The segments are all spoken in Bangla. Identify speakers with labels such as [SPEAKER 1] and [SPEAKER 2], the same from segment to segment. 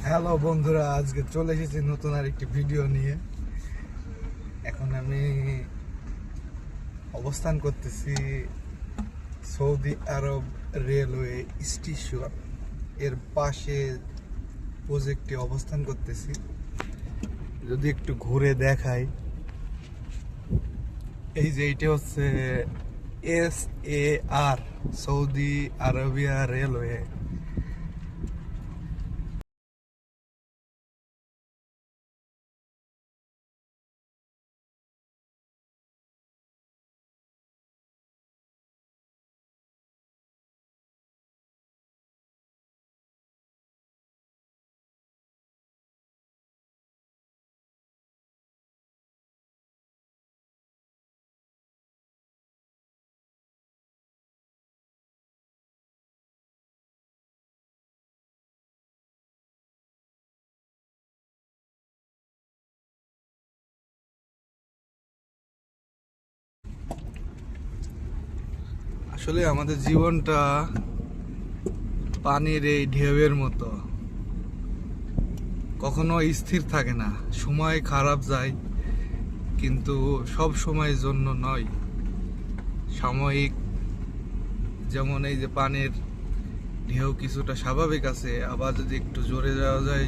[SPEAKER 1] হ্যালো বন্ধুরা, আজকে চলে এসেছি নতুন আর একটি ভিডিও নিয়ে। এখন আমি অবস্থান করতেছি সৌদি আরব রেলওয়ে স্টেশন এর পাশে প্রজেক্টে অবস্থান করতেছি। যদি একটু ঘুরে দেখাই, এই যে এইটা হচ্ছে SAR সৌদি আরবিয়া রেলওয়ে। আসলে আমাদের জীবনটা পানির এই ঢেউয়ের মতো, কখনো স্থির থাকে না। সময় খারাপ যায়, কিন্তু সব সময়ের জন্য নয়, সাময়িক। যেমন এই যে পানির ঢেউ কিছুটা স্বাভাবিক আছে, আবার যদি একটু জোরে যাওয়া যায়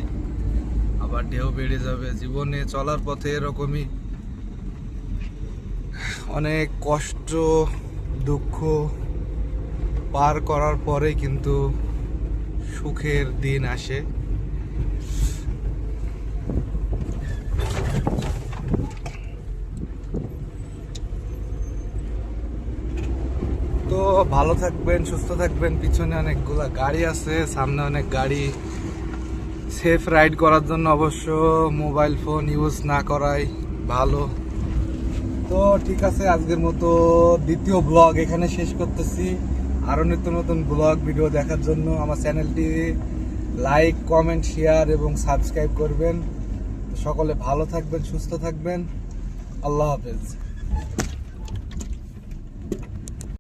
[SPEAKER 1] আবার ঢেউ বেড়ে যাবে। জীবনে চলার পথে এরকমই অনেক কষ্ট, দুঃখ পার করার পরে কিন্তু সুখের দিন আসে। তো ভালো থাকবেন, সুস্থ থাকবেন। পিছনে অনেকগুলা গাড়ি আছে, সামনে অনেক গাড়ি। সেফ রাইড করার জন্য অবশ্য মোবাইল ফোন ইউজ না করাই ভালো। তো ঠিক আছে, আজকের মতো দ্বিতীয় ব্লগ এখানে শেষ করতেছি। আরো নিত্য নতুন ব্লগ ভিডিও দেখার জন্য আমার চ্যানেলটি লাইক, কমেন্ট, শেয়ার এবং সাবস্ক্রাইব করবেন। সকলে ভালো থাকবেন, সুস্থ থাকবেন। আল্লাহ হাফেজ।